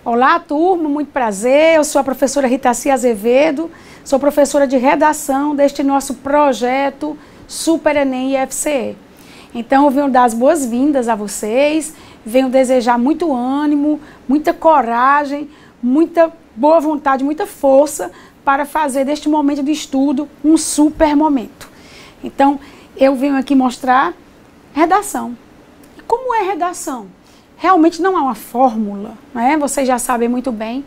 Olá, turma, muito prazer. Eu sou a professora Ritaci Azevedo, sou professora de redação deste nosso projeto Super Enem IFCE. Então, eu venho dar as boas-vindas a vocês, venho desejar muito ânimo, muita coragem, muita boa vontade, muita força para fazer deste momento de estudo um super momento. Então, eu venho aqui mostrar redação. E como é redação? Realmente não há uma fórmula, né? Vocês já sabem muito bem,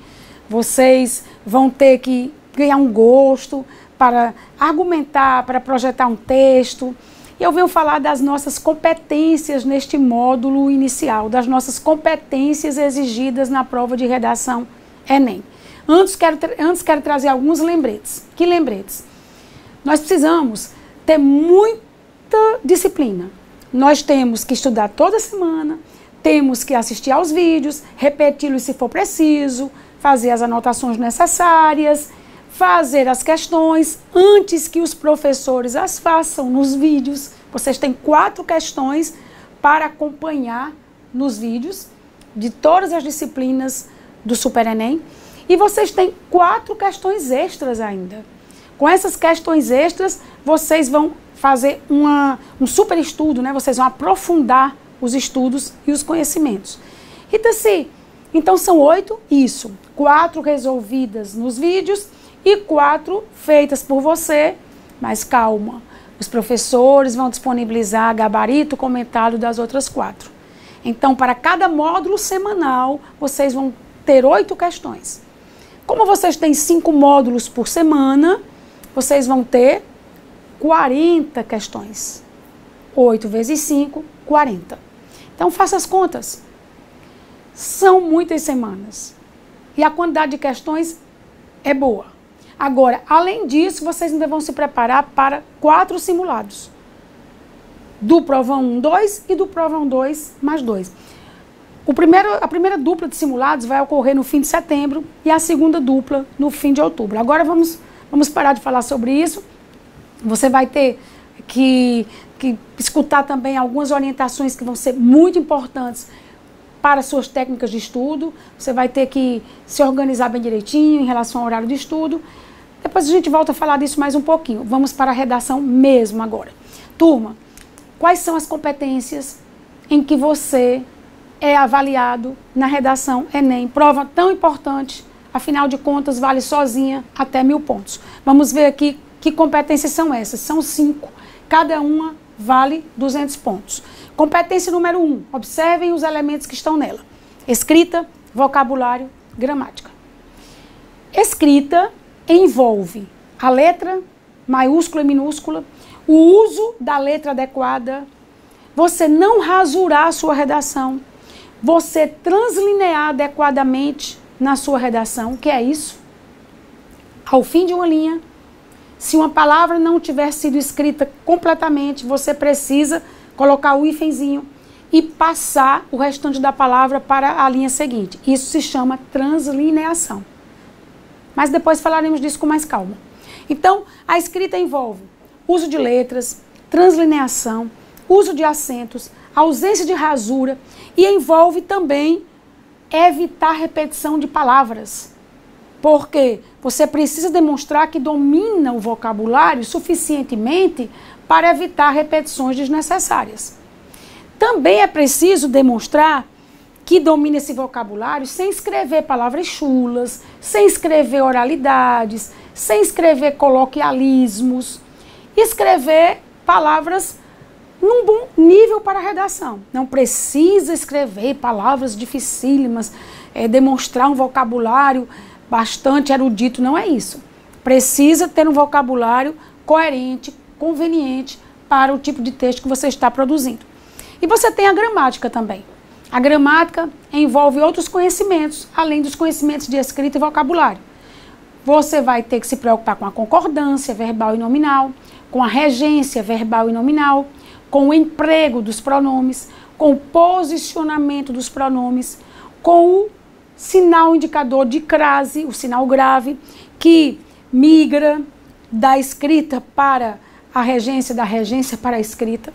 vocês vão ter que ganhar um gosto para argumentar, para projetar um texto. E eu venho falar das nossas competências neste módulo inicial, das nossas competências exigidas na prova de redação Enem. Antes quero trazer alguns lembretes. Que lembretes? Nós precisamos ter muita disciplina. Nós temos que estudar toda semana, temos que assistir aos vídeos, repeti-los se for preciso, fazer as anotações necessárias, fazer as questões antes que os professores as façam nos vídeos. Vocês têm 4 questões para acompanhar nos vídeos de todas as disciplinas do Super Enem. E vocês têm 4 questões extras ainda. Com essas questões extras, vocês vão fazer um super estudo, né? Vocês vão aprofundar os estudos e os conhecimentos. Ritaci, então são 8, isso. 4 resolvidas nos vídeos e 4 feitas por você, mas calma. Os professores vão disponibilizar gabarito comentado das outras 4. Então, para cada módulo semanal, vocês vão ter 8 questões. Como vocês têm 5 módulos por semana, vocês vão ter 40 questões. 8 vezes 5, 40. Então, faça as contas. São muitas semanas. E a quantidade de questões é boa. Agora, além disso, vocês ainda vão se preparar para 4 simulados. Do Provão 1, 2 e do Provão 2 mais 2. A primeira dupla de simulados vai ocorrer no fim de setembro e a segunda dupla no fim de outubro. Agora vamos parar de falar sobre isso. Você vai ter que escutar também algumas orientações que vão ser muito importantes para suas técnicas de estudo. Você vai ter que se organizar bem direitinho em relação ao horário de estudo. Depois a gente volta a falar disso mais um pouquinho. Vamos para a redação mesmo agora. Turma, quais são as competências em que você é avaliado na redação Enem? Prova tão importante, afinal de contas, vale sozinha até 1000 pontos. Vamos ver aqui que competências são essas. São 5. Cada uma vale 200 pontos. Competência número 1. Observem os elementos que estão nela. Escrita, vocabulário, gramática. Escrita envolve a letra, maiúscula e minúscula, o uso da letra adequada, você não rasurar a sua redação, você translinear adequadamente na sua redação. O que é isso? Ao fim de uma linha, se uma palavra não tiver sido escrita completamente, você precisa colocar o hífenzinho e passar o restante da palavra para a linha seguinte. Isso se chama translineação. Mas depois falaremos disso com mais calma. Então, a escrita envolve uso de letras, translineação, uso de acentos, ausência de rasura e envolve também evitar repetição de palavras. Porque você precisa demonstrar que domina o vocabulário suficientemente para evitar repetições desnecessárias. Também é preciso demonstrar que domina esse vocabulário sem escrever palavras chulas, sem escrever oralidades, sem escrever coloquialismos, escrever palavras num bom nível para a redação. Não precisa escrever palavras dificílimas, demonstrar um vocabulário bastante erudito, não é isso. Precisa ter um vocabulário coerente, conveniente para o tipo de texto que você está produzindo. E você tem a gramática também. A gramática envolve outros conhecimentos, além dos conhecimentos de escrita e vocabulário. Você vai ter que se preocupar com a concordância verbal e nominal, com a regência verbal e nominal, com o emprego dos pronomes, com o posicionamento dos pronomes, com o sinal indicador de crase, o sinal grave, que migra da escrita para a regência, da regência para a escrita.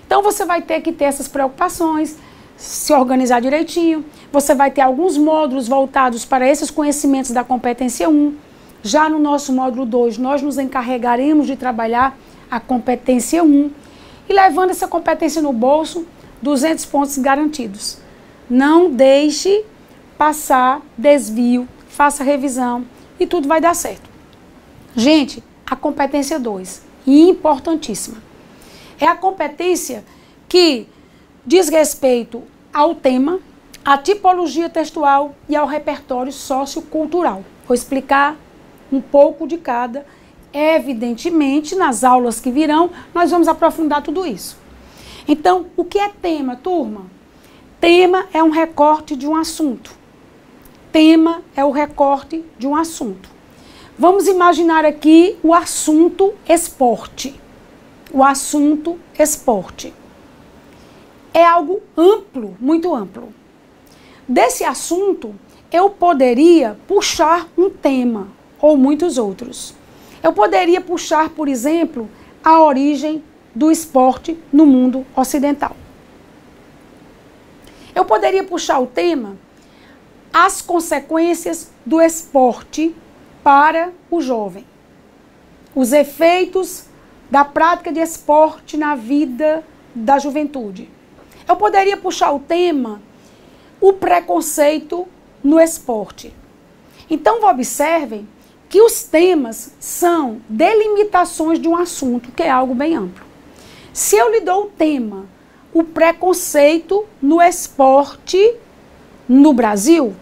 Então você vai ter que ter essas preocupações, se organizar direitinho. Você vai ter alguns módulos voltados para esses conhecimentos da competência 1. Já no nosso módulo 2, nós nos encarregaremos de trabalhar a competência 1. E levando essa competência no bolso, 200 pontos garantidos. Não deixe passar desvio, faça revisão e tudo vai dar certo. Gente, a competência 2, importantíssima. É a competência que diz respeito ao tema, à tipologia textual e ao repertório sociocultural. Vou explicar um pouco de cada. Evidentemente, nas aulas que virão, nós vamos aprofundar tudo isso. Então, o que é tema, turma? Tema é um recorte de um assunto. Tema é o recorte de um assunto. Vamos imaginar aqui o assunto esporte. O assunto esporte. É algo amplo, muito amplo. Desse assunto, eu poderia puxar um tema, ou muitos outros. Eu poderia puxar, por exemplo, a origem do esporte no mundo ocidental. Eu poderia puxar o tema, as consequências do esporte para o jovem. Os efeitos da prática de esporte na vida da juventude. Eu poderia puxar o tema, o preconceito no esporte. Então, observem que os temas são delimitações de um assunto, que é algo bem amplo. Se eu lhe dou o tema, o preconceito no esporte no Brasil,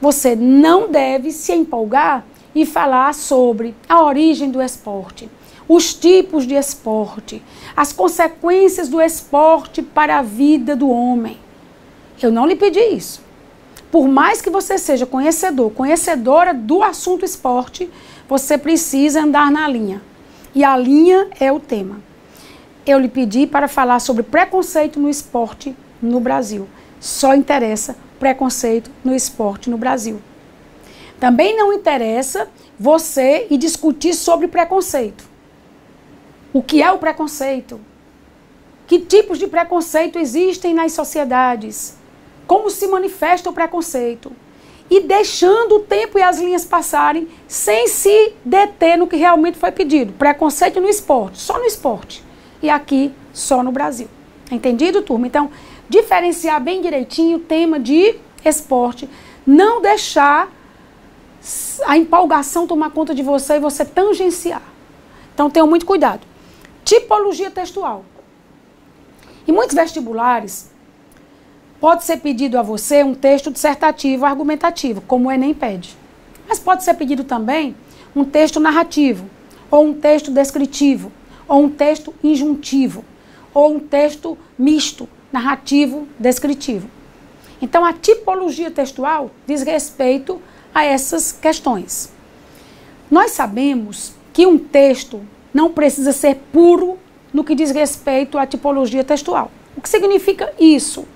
você não deve se empolgar e falar sobre a origem do esporte, os tipos de esporte, as consequências do esporte para a vida do homem. Eu não lhe pedi isso. Por mais que você seja conhecedor, conhecedora do assunto esporte, você precisa andar na linha. E a linha é o tema. Eu lhe pedi para falar sobre preconceito no esporte no Brasil. Só interessa preconceito no esporte no Brasil. Também não interessa você ir discutir sobre preconceito. O que é o preconceito? Que tipos de preconceito existem nas sociedades? Como se manifesta o preconceito? E deixando o tempo e as linhas passarem sem se deter no que realmente foi pedido. Preconceito no esporte, só no esporte. E aqui, só no Brasil. Entendido, turma? Então, diferenciar bem direitinho o tema de esporte. Não deixar a empolgação tomar conta de você e você tangenciar. Então, tenham muito cuidado. Tipologia textual. Em muitos vestibulares, pode ser pedido a você um texto dissertativo argumentativo, como o Enem pede. Mas pode ser pedido também um texto narrativo, ou um texto descritivo, ou um texto injuntivo, ou um texto misto, narrativo, descritivo. Então, a tipologia textual diz respeito a essas questões. Nós sabemos que um texto não precisa ser puro no que diz respeito à tipologia textual. O que significa isso?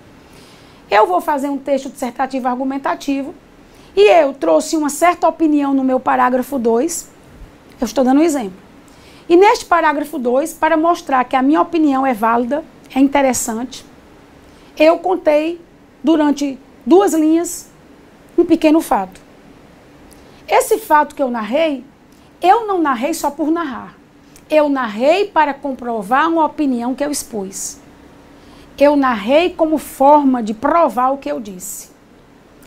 Eu vou fazer um texto dissertativo argumentativo e eu trouxe uma certa opinião no meu parágrafo 2. Eu estou dando um exemplo. E neste parágrafo 2, para mostrar que a minha opinião é válida, é interessante, eu contei durante 2 linhas um pequeno fato. Esse fato que eu não narrei só por narrar. Eu narrei para comprovar uma opinião que eu expus. Eu narrei como forma de provar o que eu disse.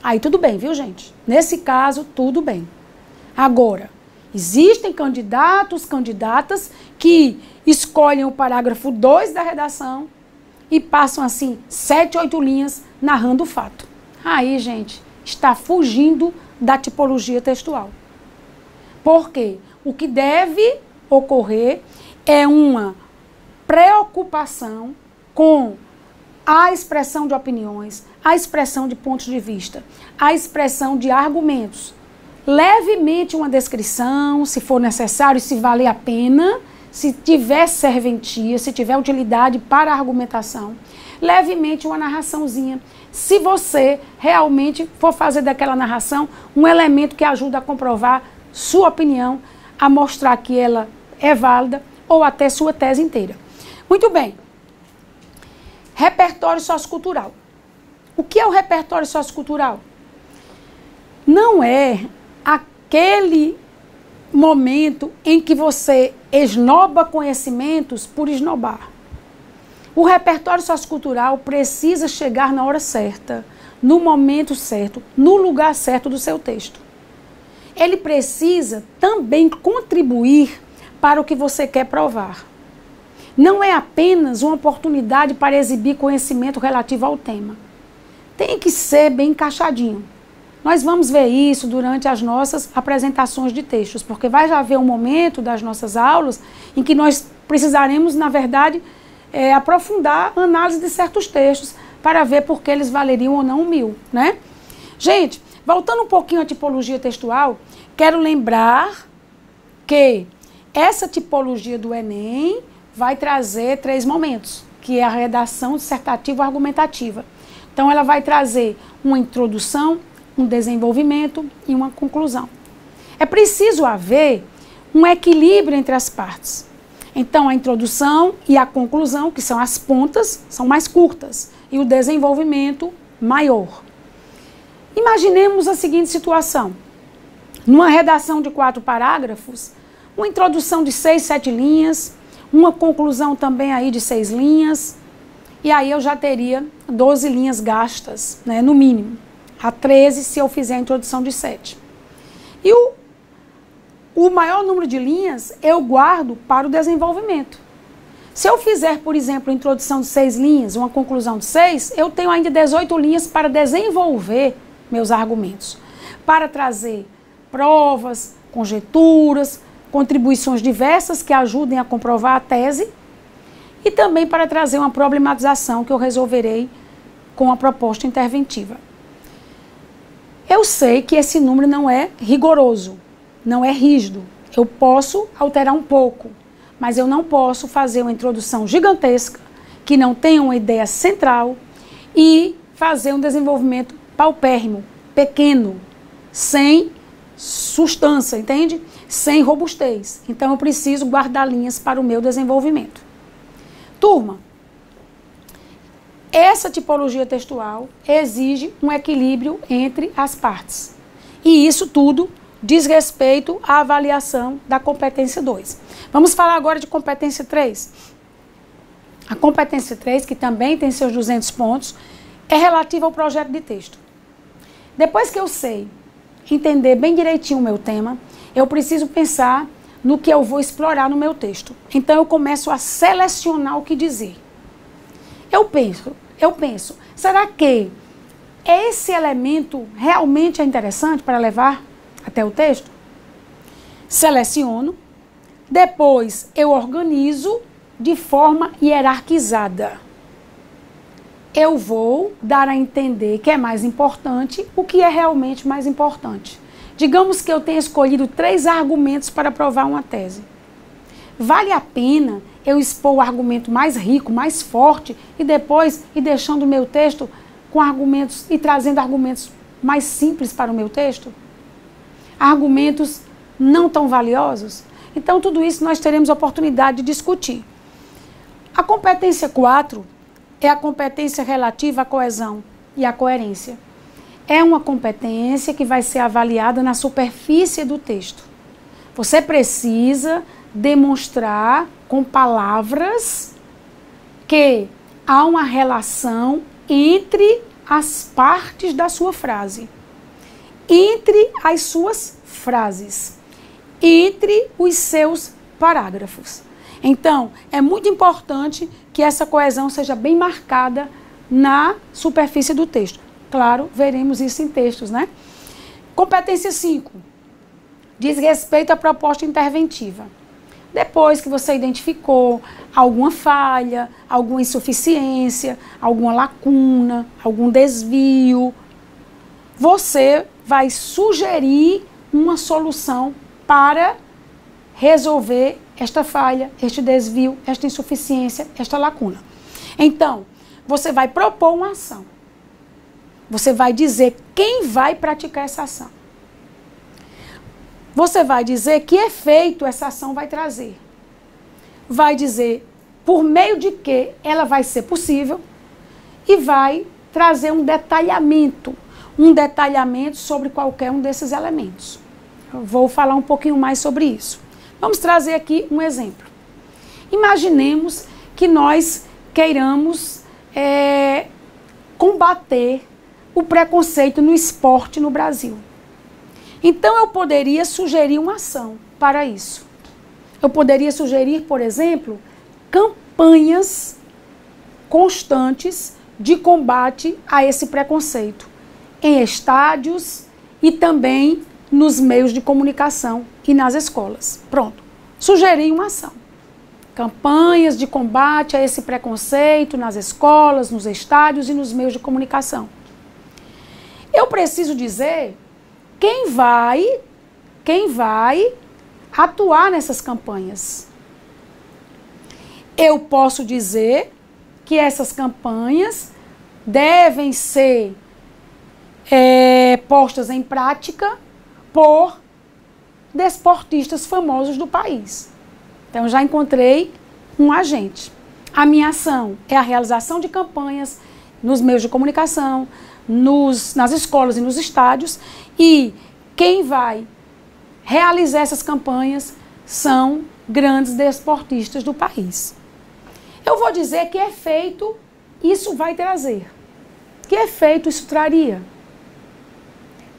Aí tudo bem, viu, gente? Nesse caso, tudo bem. Agora, existem candidatas que escolhem o parágrafo 2 da redação e passam assim 7, 8 linhas narrando o fato. Aí, gente, está fugindo da tipologia textual. Por quê? O que deve ocorrer é uma preocupação com a expressão de opiniões, a expressão de pontos de vista, a expressão de argumentos. Levemente uma descrição, se for necessário, se valer a pena, se tiver serventia, se tiver utilidade para a argumentação. Levemente uma narraçãozinha, se você realmente for fazer daquela narração um elemento que ajuda a comprovar sua opinião, a mostrar que ela é válida ou até sua tese inteira. Muito bem. Repertório sociocultural. O que é o repertório sociocultural? Não é aquele momento em que você esnoba conhecimentos por esnobar. O repertório sociocultural precisa chegar na hora certa, no momento certo, no lugar certo do seu texto. Ele precisa também contribuir para o que você quer provar. Não é apenas uma oportunidade para exibir conhecimento relativo ao tema. Tem que ser bem encaixadinho. Nós vamos ver isso durante as nossas apresentações de textos, porque vai já haver um momento das nossas aulas em que nós precisaremos, na verdade, aprofundar a análise de certos textos para ver por que eles valeriam ou não 1000, né? Gente, voltando um pouquinho à tipologia textual, quero lembrar que essa tipologia do Enem vai trazer 3 momentos, que é a redação dissertativa ou argumentativa. Então, ela vai trazer uma introdução, um desenvolvimento e uma conclusão. É preciso haver um equilíbrio entre as partes. Então, a introdução e a conclusão, que são as pontas, são mais curtas, e o desenvolvimento maior. Imaginemos a seguinte situação. Numa redação de 4 parágrafos, uma introdução de 6, 7 linhas, uma conclusão também aí de 6 linhas, e aí eu já teria 12 linhas gastas, né, no mínimo. A 13 se eu fizer a introdução de 7. E o maior número de linhas eu guardo para o desenvolvimento. Se eu fizer, por exemplo, a introdução de 6 linhas, uma conclusão de 6, eu tenho ainda 18 linhas para desenvolver meus argumentos. Para trazer provas, conjecturas, contribuições diversas que ajudem a comprovar a tese e também para trazer uma problematização que eu resolverei com a proposta interventiva. Eu sei que esse número não é rigoroso, não é rígido. Eu posso alterar um pouco, mas eu não posso fazer uma introdução gigantesca, que não tenha uma ideia central, e fazer um desenvolvimento paupérrimo, pequeno, sem substância, entende? Sem robustez. Então, eu preciso guardar linhas para o meu desenvolvimento. Turma, essa tipologia textual exige um equilíbrio entre as partes. E isso tudo diz respeito à avaliação da competência 2. Vamos falar agora de competência 3. A competência 3, que também tem seus 200 pontos, é relativa ao projeto de texto. Depois que eu sei entender bem direitinho o meu tema, eu preciso pensar no que eu vou explorar no meu texto. Então, eu começo a selecionar o que dizer. Eu penso, será que esse elemento realmente é interessante para levar até o texto? Seleciono, depois eu organizo de forma hierarquizada. Eu vou dar a entender que é mais importante o que é realmente mais importante. Digamos que eu tenha escolhido 3 argumentos para provar uma tese. Vale a pena eu expor o argumento mais rico, mais forte, e depois ir deixando o meu texto com argumentos e trazendo argumentos mais simples para o meu texto? Argumentos não tão valiosos? Então, tudo isso nós teremos oportunidade de discutir. A competência 4 é a competência relativa à coesão e à coerência. É uma competência que vai ser avaliada na superfície do texto. Você precisa demonstrar com palavras que há uma relação entre as partes da sua frase, entre as suas frases, entre os seus parágrafos. Então, é muito importante que essa coesão seja bem marcada na superfície do texto. Claro, veremos isso em textos, né? Competência 5. Diz respeito à proposta interventiva. Depois que você identificou alguma falha, alguma insuficiência, alguma lacuna, algum desvio, você vai sugerir uma solução para resolver esta falha, este desvio, esta insuficiência, esta lacuna. Então, você vai propor uma ação. Você vai dizer quem vai praticar essa ação. Você vai dizer que efeito essa ação vai trazer. Vai dizer por meio de que ela vai ser possível e vai trazer um detalhamento sobre qualquer um desses elementos. Eu vou falar um pouquinho mais sobre isso. Vamos trazer aqui um exemplo. Imaginemos que nós queiramos combater o preconceito no esporte no Brasil. Então, eu poderia sugerir uma ação para isso. Eu poderia sugerir, por exemplo, campanhas constantes de combate a esse preconceito em estádios e também nos meios de comunicação e nas escolas. Pronto. Sugeri uma ação. Campanhas de combate a esse preconceito nas escolas, nos estádios e nos meios de comunicação. Eu preciso dizer quem vai atuar nessas campanhas. Eu posso dizer que essas campanhas devem ser postas em prática por desportistas famosos do país. Então, já encontrei um agente. A minha ação é a realização de campanhas nos meios de comunicação, nas escolas e nos estádios, e quem vai realizar essas campanhas são grandes desportistas do país. Eu vou dizer que efeito isso vai trazer. Que efeito isso traria?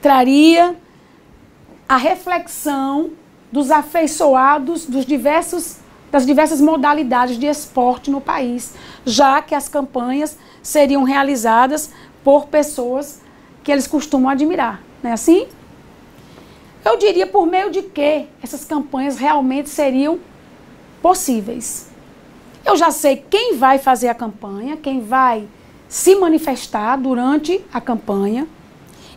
Traria a reflexão dos afeiçoados das diversas modalidades de esporte no país, já que as campanhas seriam realizadas por pessoas que eles costumam admirar, não é assim? Eu diria por meio de que essas campanhas realmente seriam possíveis. Eu já sei quem vai fazer a campanha, quem vai se manifestar durante a campanha.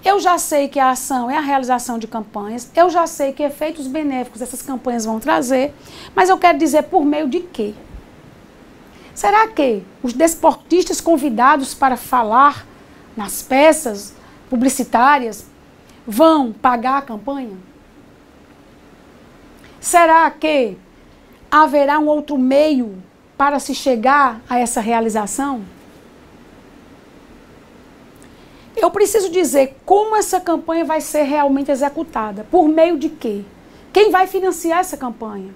Eu já sei que a ação é a realização de campanhas. Eu já sei que efeitos benéficos essas campanhas vão trazer. Mas eu quero dizer por meio de quê? Será que os desportistas convidados para falar nas peças publicitárias vão pagar a campanha? Será que haverá um outro meio para se chegar a essa realização? Eu preciso dizer como essa campanha vai ser realmente executada. Por meio de quê? Quem vai financiar essa campanha?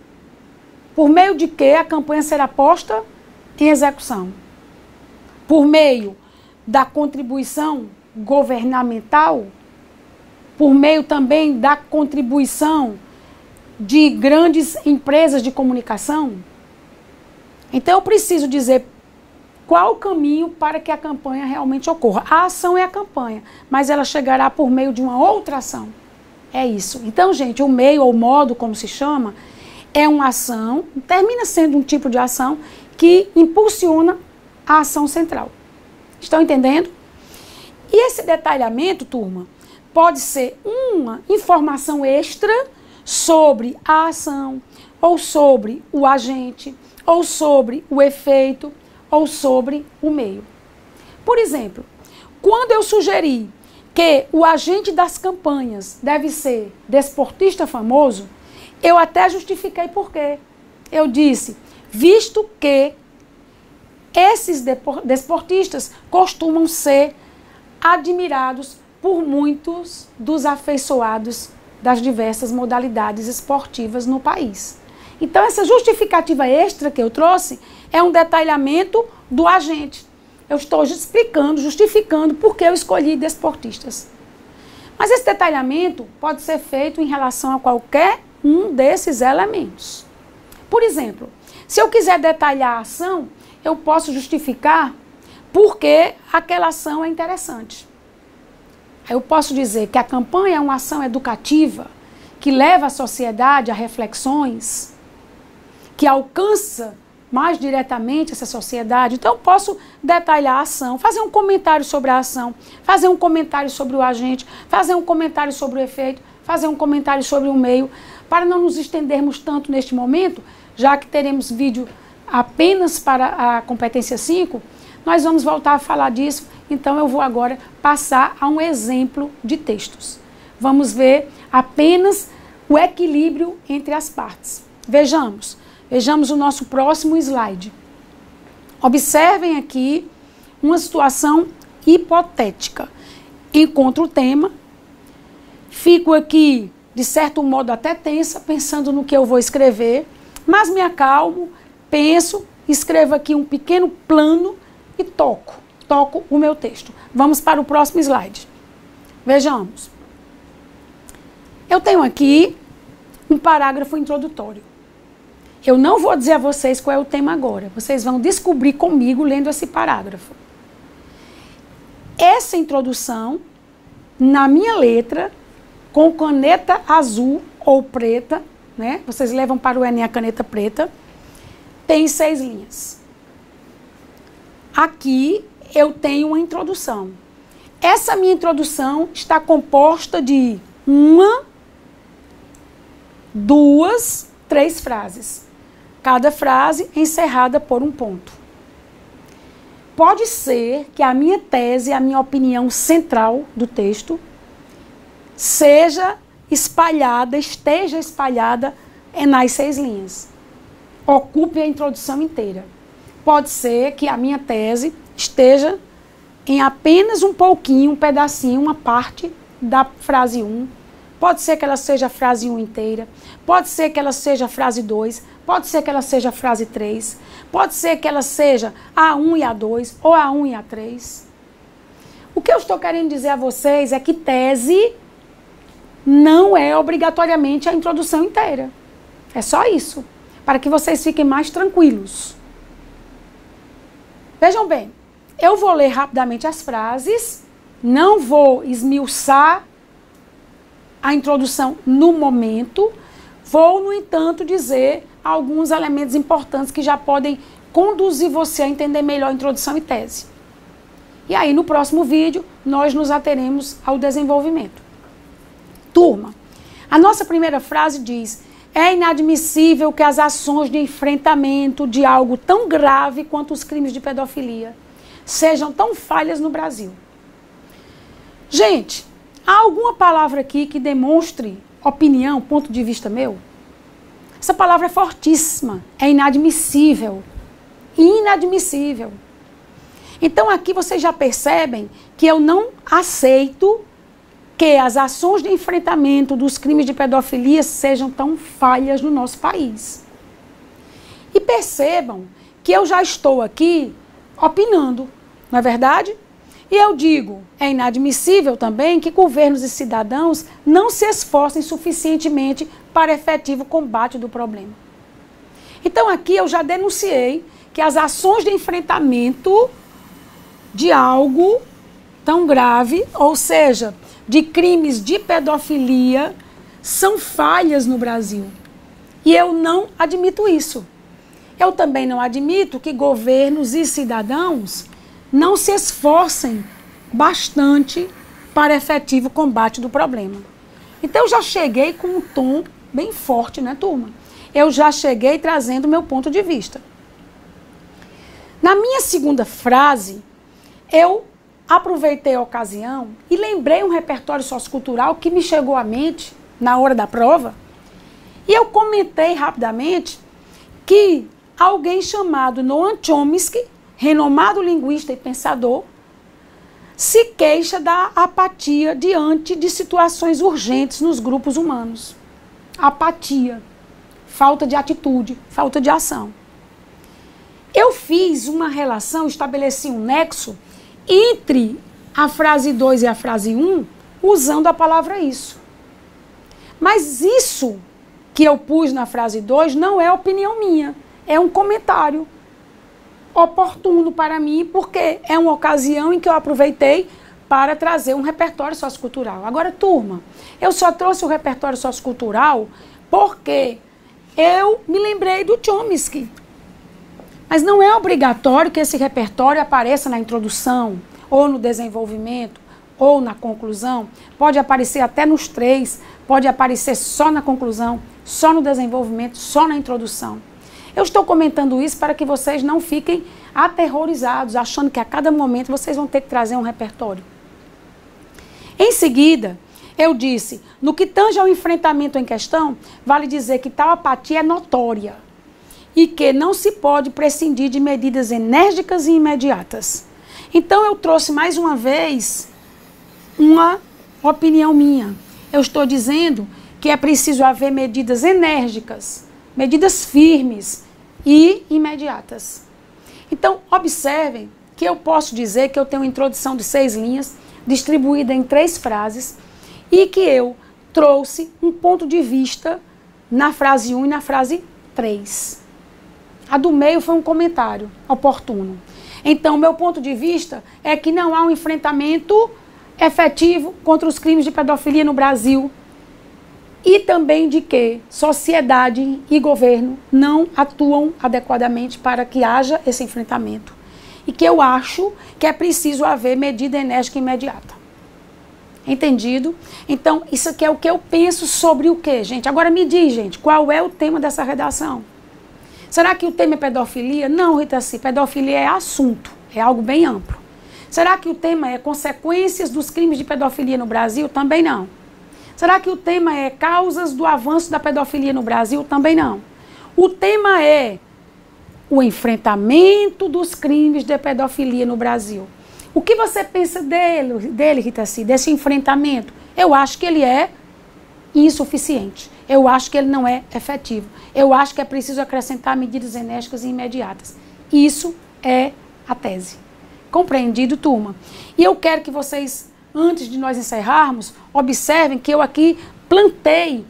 Por meio de quê a campanha será posta em execução? Por meio da contribuição governamental? Por meio também da contribuição de grandes empresas de comunicação? Então, eu preciso dizer qual o caminho para que a campanha realmente ocorra. A ação é a campanha, mas ela chegará por meio de uma outra ação. É isso. Então, gente, o meio ou modo, como se chama, é uma ação, termina sendo um tipo de ação que impulsiona a ação central. Estão entendendo? E esse detalhamento, turma, pode ser uma informação extra sobre a ação, ou sobre o agente, ou sobre o efeito, ou sobre o meio. Por exemplo, quando eu sugeri que o agente das campanhas deve ser desportista famoso, eu até justifiquei por quê. Eu disse, visto que esses desportistas costumam ser admirados por muitos dos afeiçoados das diversas modalidades esportivas no país. Então, essa justificativa extra que eu trouxe é um detalhamento do agente. Eu estou explicando, justificando por que eu escolhi desportistas. Mas esse detalhamento pode ser feito em relação a qualquer um desses elementos. Por exemplo, se eu quiser detalhar a ação, eu posso justificar por que aquela ação é interessante. Eu posso dizer que a campanha é uma ação educativa que leva a sociedade a reflexões, que alcança mais diretamente essa sociedade. Então, eu posso detalhar a ação, fazer um comentário sobre a ação, fazer um comentário sobre o agente, fazer um comentário sobre o efeito, fazer um comentário sobre o meio, para não nos estendermos tanto neste momento, já que teremos vídeo apenas para a competência 5, nós vamos voltar a falar disso, então eu vou agora passar a um exemplo de textos. Vamos ver apenas o equilíbrio entre as partes. Vejamos o nosso próximo slide. Observem aqui uma situação hipotética. Encontro o tema, fico aqui, de certo modo, até tensa, pensando no que eu vou escrever, mas me acalmo, penso, escrevo aqui um pequeno plano e toco o meu texto. Vamos para o próximo slide. Vejamos. Eu tenho aqui um parágrafo introdutório. Eu não vou dizer a vocês qual é o tema agora. Vocês vão descobrir comigo lendo esse parágrafo. Essa introdução, na minha letra, com caneta azul ou preta, né? Vocês levam para o Enem a caneta preta, tem 6 linhas. Aqui eu tenho uma introdução. Essa minha introdução está composta de 1, 2, 3 frases. Cada frase encerrada por um ponto. Pode ser que a minha tese, a minha opinião central do texto, esteja espalhada nas 6 linhas. Ocupe a introdução inteira. Pode ser que a minha tese esteja em apenas um pouquinho, um pedacinho, uma parte da frase 1. Pode ser que ela seja a frase 1 inteira. Pode ser que ela seja a frase 2. Pode ser que ela seja a frase 3. Pode ser que ela seja a 1 e a 2, ou a 1 e a 3. O que eu estou querendo dizer a vocês é que tese não é obrigatoriamente a introdução inteira. É só isso, para que vocês fiquem mais tranquilos. Vejam bem, eu vou ler rapidamente as frases, não vou esmiuçar a introdução no momento, vou, no entanto, dizer alguns elementos importantes que já podem conduzir você a entender melhor a introdução e tese. E aí, no próximo vídeo, nós nos ateremos ao desenvolvimento. Turma, a nossa primeira frase diz: é inadmissível que as ações de enfrentamento de algo tão grave quanto os crimes de pedofilia sejam tão falhas no Brasil. Gente, há alguma palavra aqui que demonstre opinião, ponto de vista meu? Essa palavra é fortíssima, é inadmissível. Inadmissível. Então aqui vocês já percebem que eu não aceito que as ações de enfrentamento dos crimes de pedofilia sejam tão falhas no nosso país. E percebam que eu já estou aqui opinando, não é verdade? E eu digo, é inadmissível também que governos e cidadãos não se esforcem suficientemente para efetivo combate do problema. Então aqui eu já denunciei que as ações de enfrentamento de algo tão grave, ou seja, de crimes de pedofilia, são falhas no Brasil. E eu não admito isso. Eu também não admito que governos e cidadãos não se esforcem bastante para efetivo combate do problema. Então eu já cheguei com um tom bem forte, né, turma? Eu já cheguei trazendo meu ponto de vista. Na minha segunda frase, eu aproveitei a ocasião e lembrei um repertório sociocultural que me chegou à mente na hora da prova. E eu comentei rapidamente que alguém chamado Noam Chomsky, renomado linguista e pensador, se queixa da apatia diante de situações urgentes nos grupos humanos. Apatia, falta de atitude, falta de ação. Eu fiz uma relação, estabeleci um nexo entre a frase 2 e a frase 1, usando a palavra isso. Mas isso que eu pus na frase 2 não é opinião minha, é um comentário oportuno para mim, porque é uma ocasião em que eu aproveitei para trazer um repertório sociocultural. Agora, turma, eu só trouxe o repertório sociocultural porque eu me lembrei do Chomsky. Mas não é obrigatório que esse repertório apareça na introdução, ou no desenvolvimento, ou na conclusão. Pode aparecer até nos 3, pode aparecer só na conclusão, só no desenvolvimento, só na introdução. Eu estou comentando isso para que vocês não fiquem aterrorizados, achando que a cada momento vocês vão ter que trazer um repertório. Em seguida, eu disse, no que tange ao enfrentamento em questão, vale dizer que tal apatia é notória e que não se pode prescindir de medidas enérgicas e imediatas. Então eu trouxe mais uma vez uma opinião minha. Eu estou dizendo que é preciso haver medidas enérgicas, medidas firmes e imediatas. Então, observem que eu posso dizer que eu tenho uma introdução de 6 linhas, distribuída em 3 frases, e que eu trouxe um ponto de vista na frase 1 e na frase 3. A do meio foi um comentário oportuno. Então, meu ponto de vista é que não há um enfrentamento efetivo contra os crimes de pedofilia no Brasil e também de que sociedade e governo não atuam adequadamente para que haja esse enfrentamento. E que eu acho que é preciso haver medida enérgica imediata. Entendido? Então, isso aqui é o que eu penso sobre o quê, gente? Agora me diz, gente, qual é o tema dessa redação? Será que o tema é pedofilia? Não, Rita C. Pedofilia é assunto, é algo bem amplo. Será que o tema é consequências dos crimes de pedofilia no Brasil? Também não. Será que o tema é causas do avanço da pedofilia no Brasil? Também não. O tema é o enfrentamento dos crimes de pedofilia no Brasil. O que você pensa dele, Rita C., desse enfrentamento? Eu acho que ele é insuficiente. Eu acho que ele não é efetivo. Eu acho que é preciso acrescentar medidas enérgicas e imediatas. Isso é a tese. Compreendido, turma? E eu quero que vocês, antes de nós encerrarmos, observem que eu aqui plantei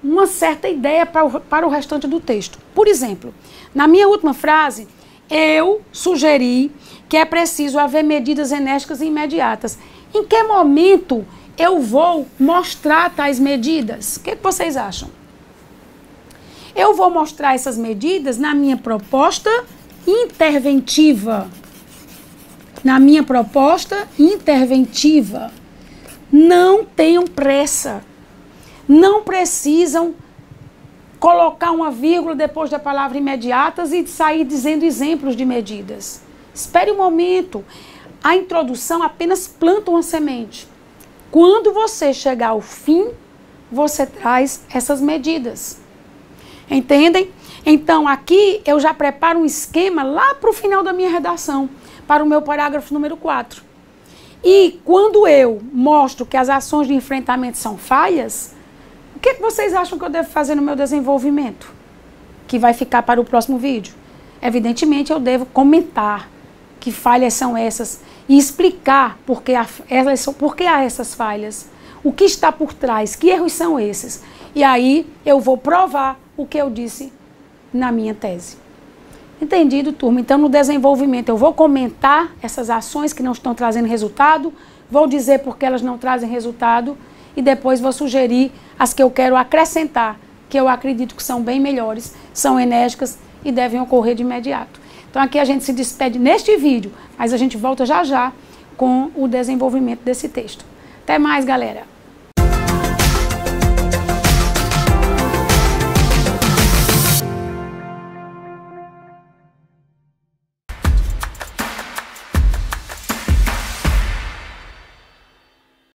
uma certa ideia para o restante do texto. Por exemplo, na minha última frase, eu sugeri que é preciso haver medidas enérgicas e imediatas. Em que momento eu vou mostrar tais medidas? O que vocês acham? Eu vou mostrar essas medidas na minha proposta interventiva. Na minha proposta interventiva. Não tenham pressa. Não precisam colocar uma vírgula depois da palavra imediatas e sair dizendo exemplos de medidas. Espere um momento. A introdução apenas planta uma semente. Quando você chegar ao fim, você traz essas medidas. Entendem? Então, aqui eu já preparo um esquema lá para o final da minha redação, para o meu parágrafo número 4. E quando eu mostro que as ações de enfrentamento são falhas, o que vocês acham que eu devo fazer no meu desenvolvimento? Que vai ficar para o próximo vídeo. Evidentemente, eu devo comentar que falhas são essas e explicar por que há essas falhas, o que está por trás, que erros são esses. E aí eu vou provar o que eu disse na minha tese. Entendido, turma? Então, no desenvolvimento, eu vou comentar essas ações que não estão trazendo resultado, vou dizer por que elas não trazem resultado e depois vou sugerir as que eu quero acrescentar, que eu acredito que são bem melhores, são enérgicas e devem ocorrer de imediato. Então, aqui a gente se despede neste vídeo, mas a gente volta já já com o desenvolvimento desse texto. Até mais, galera!